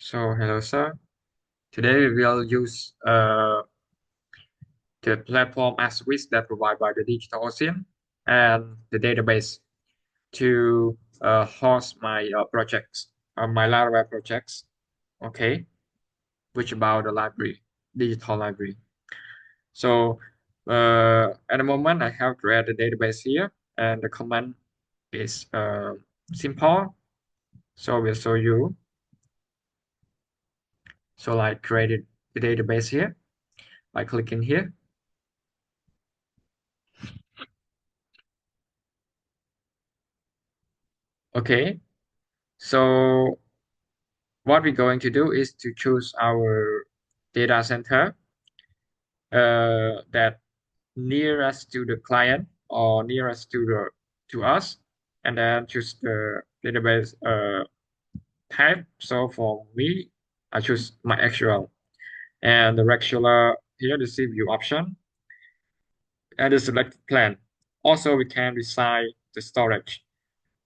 So hello, sir. Today we will use the platform as service that provided by the Digital Ocean and the database to host my projects, my Laravel projects. Okay, which about the library, digital library. So at the moment, I have created the database here, and the command is simple. So we'll show you. So I created the database here by clicking here. Okay, so what we're going to do is to choose our data center that nearest to the client or nearest to us, and then choose the database type. So for me, I choose MySQL, and the regular here the CPU option and the selected plan. Also, we can decide the storage.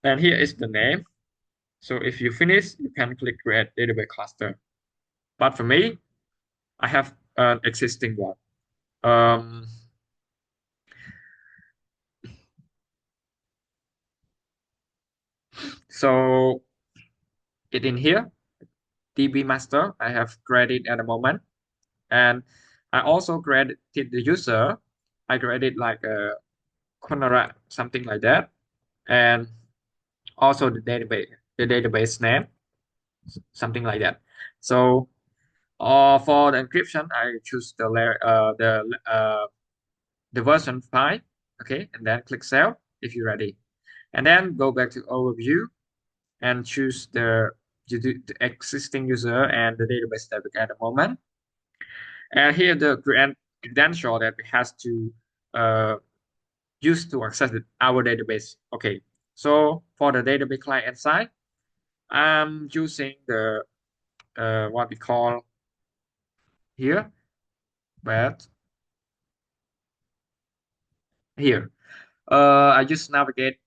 And here is the name. So if you finish, you can click create database cluster. But for me, I have an existing one. Um, so it in here, DB master, I have created at the moment. And I also created the user. I created like a Conora, something like that. And also the database name, something like that. So for the encryption, I choose the version 5. Okay, and then click save if you're ready. And then go back to overview and choose the existing user and the database that we got at the moment. And here the credential that we has to uh, use to access our database. Okay, so for the database client side, I'm using the what we call here, but here I just navigate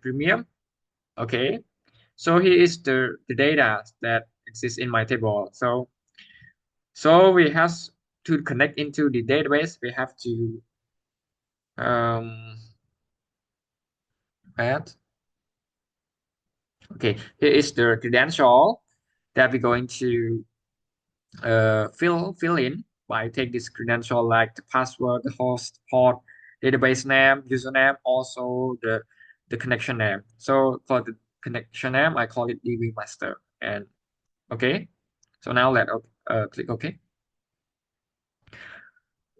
premium. Okay, so here is the data that exists in my table. So we have to connect into the database. We have to um, add. Okay, here is the credential that we're going to fill in by take this credential like the password, the host, port, database name, username, also the connection name. So for the connection name, I call it DB master. And okay, so now click OK.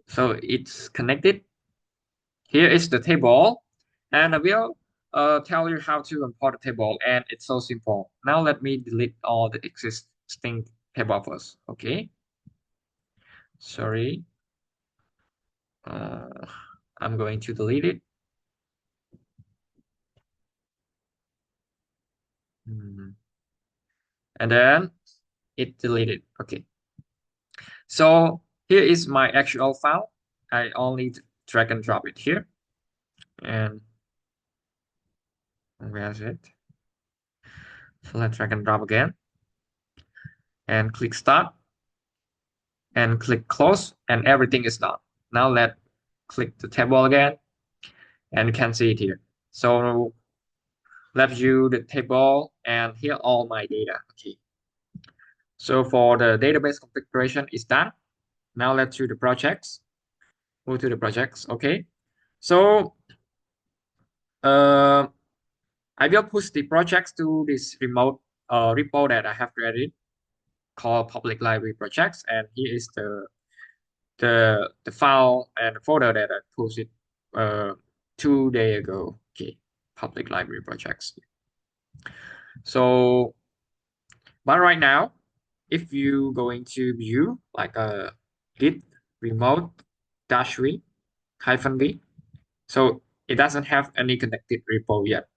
So it's connected. Here is the table, and I will tell you how to import the table, and it's so simple. Now let me delete all the existing table first. Okay, sorry. Uh, I'm going to delete it. Hmm. And then it deleted. Okay, so here is my actual file. I only drag and drop it here, and where's it? So let's drag and drop again, and click start, and click close, and everything is done. Now let click the table again, and you can see it here. So let's view the table, and here all my data. Okay. So for the database configuration is done. Now let's do the projects. Move to the projects. Okay. So uh, I will push the projects to this remote repo that I have created called public library projects, and here is the file and the folder that I posted 2 days ago. Okay, public library projects. So, but right now, if you going to view like a git remote dash v hyphen v, so it doesn't have any connected repo yet.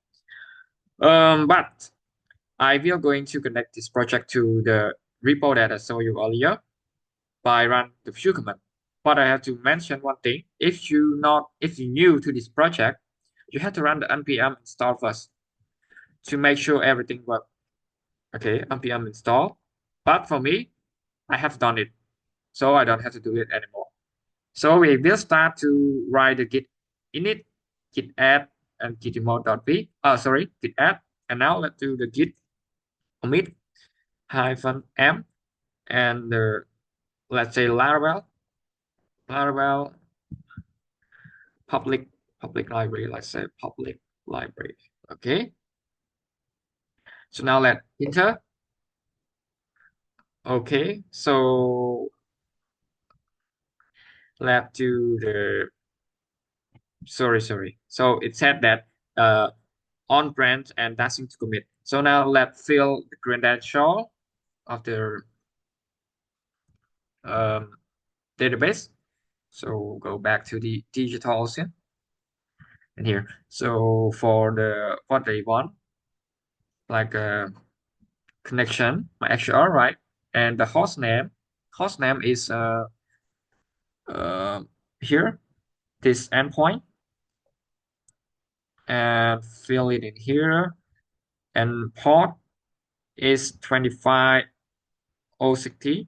But I will going to connect this project to the repo that I showed you earlier by run the view command. But I have to mention one thing. If you're new to this project, you have to run the npm install first to make sure everything works. Okay, npm install. But for me, I have done it, so I don't have to do it anymore. So we will start to write the git init, git add, and git remote.v. Sorry, git add. And now let's do the git commit hyphen m and let's say Laravel public public library. Let's say public library. Okay. So now let enter. Okay. So let's do the sorry. So it said that on branch and dashing to commit. So now let's fill the credential of the um, database. So go back to the digital ocean and here. So for the what they want, like a connection, my XR, right? And the host name is uh, here, this endpoint, and fill it in here. And port is 25060.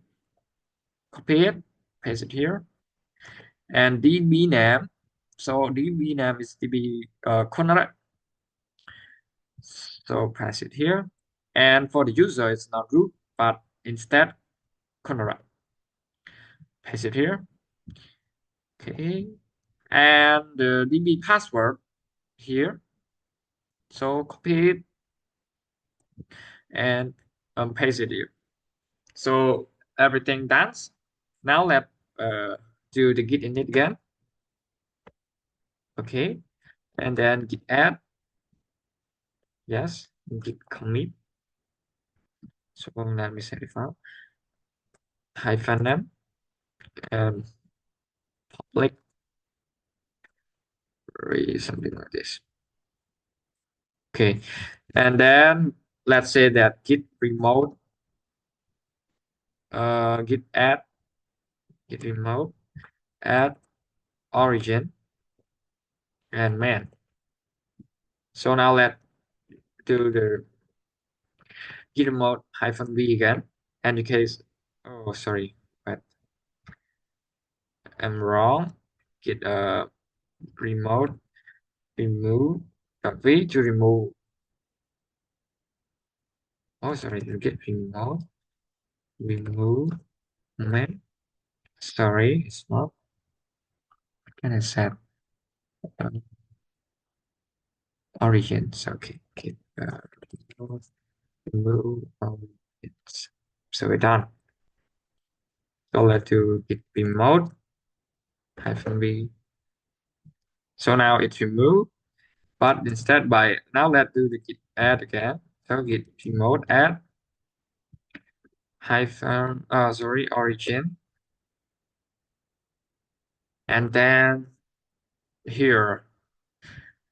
Copy it, paste it here. And DB name, so DB name is DB Conrad. So pass it here. And for the user, it's not root, but instead Conrad. Paste it here. Okay. And the DB password here. So copy it and paste it here. So everything done. Now let's do the git init again. Okay. And then git add. Yes. Git commit. So let me set it file. Hyphen m and public something like this. Okay. And then let's say that git remote, git add, git remote, add origin and man. So now let's do the git remote hyphen v again. And in case, oh, sorry, but I'm wrong. Git remote remove v to remove. Oh, sorry, to git remote remove man. Sorry, it's not. Can I set origins? Okay, git remove origins. So we're done. So let's do git remote hyphen v. So now it's removed, but instead by now let's do the git add again. So git remote add hyphen sorry origin, and then here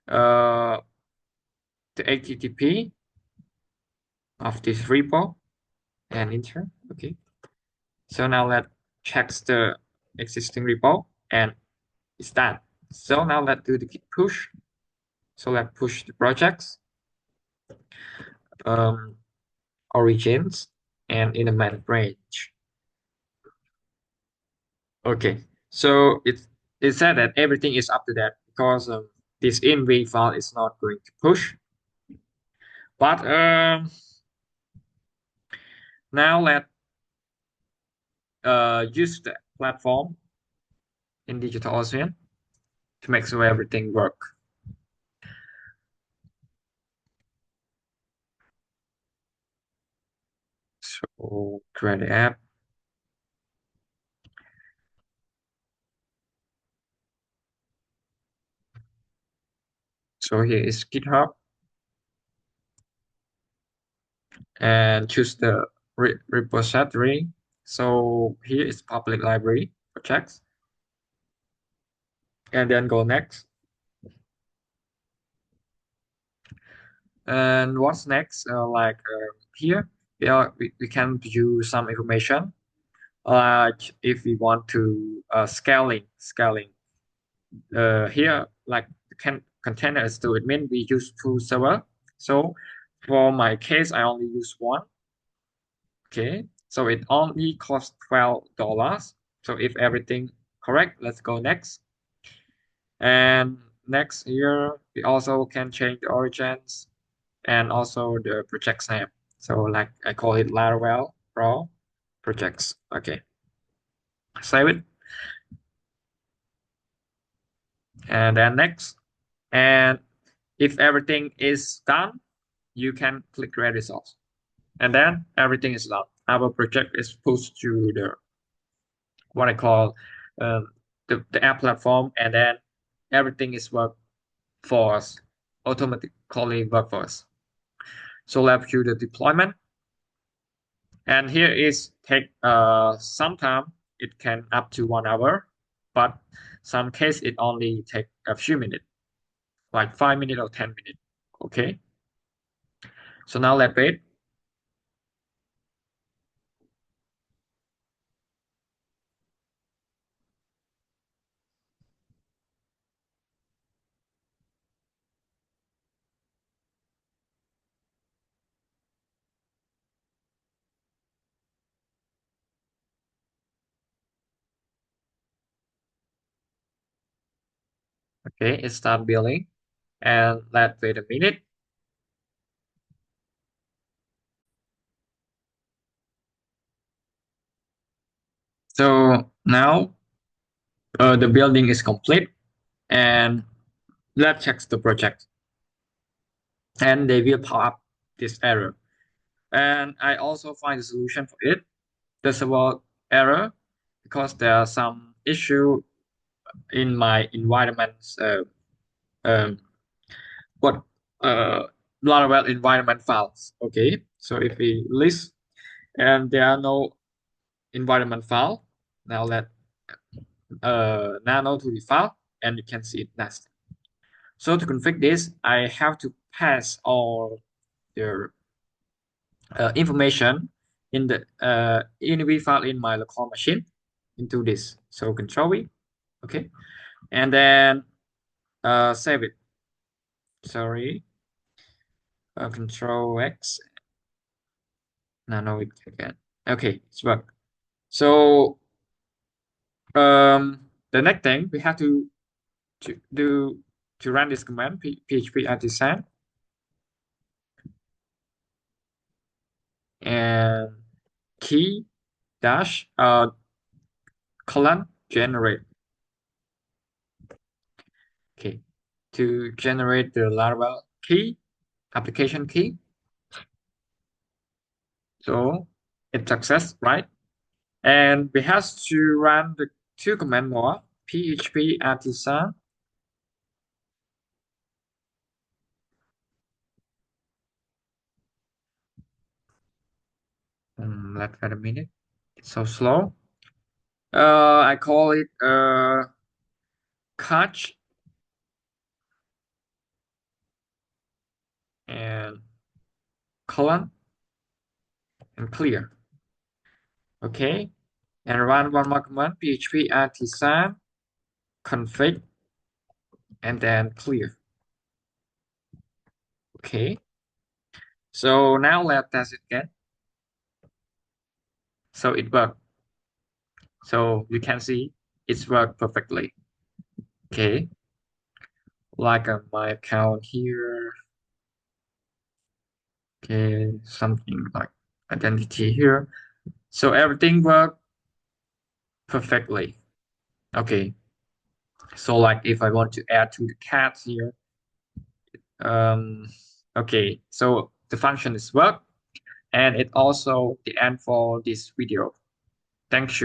uh the HTTP of this repo and enter. Okay. So now let's check the existing repo and it's done. So now let's do the git push. So let's push the projects um origins and in the main branch. Okay, so it said that everything is up to that because this env file is not going to push. But now let use the platform in DigitalOcean to make sure everything work. So create the app. So here is GitHub and choose the repository. So here is public library projects. And then go next. And what's next? Here, we can view some information. Like if we want to scaling. Here, like containers to it means we use two server. So for my case, I only use one. Okay. So it only costs $12. So if everything correct, let's go next. And next here, we also can change the origins and also the project's name. So like I call it Laravel Pro projects. Okay, save it. And then next. And if everything is done, you can click ready results. And then everything is done. Our project is pushed to the what I call um, the app platform, and then everything is work for us, automatically work for us. So let's do the deployment. And here is take some time. It can up to 1 hour, but some case it only take a few minutes, like 5 minutes or 10 minutes. Okay. So now let's wait. Okay, it start building, and let's wait a minute. So now the building is complete, and let's check the project, and they will pop up this error. And I also find a solution for it. There's about error because there are some issue in my environment. Um, what Laravel environment files. Okay, so if we list and there are no environment file, now let nano to the file, and you can see it next. So to configure this, I have to pass all the information in the env file in my local machine into this. So Control V, okay, and then save it. Sorry, Control X. No, it again. Okay, it's work. So the next thing we have to do to run this command php artisan and key dash colon generate. Okay, to generate the Laravel key application key. So it's success, right? And we have to run the two command more php artisan. Let's wait a minute. It's so slow. I call it catch and colon and clear. Okay, and run one more command php artisan config and then clear. Okay, so now let's test it again. So it worked. So you can see it's worked perfectly. Okay, like my account here. Okay, something like identity here. So everything worked perfectly. Okay, so like if I want to add to the cat here, um, okay, so the function is work, and it also the end for this video. Thank you.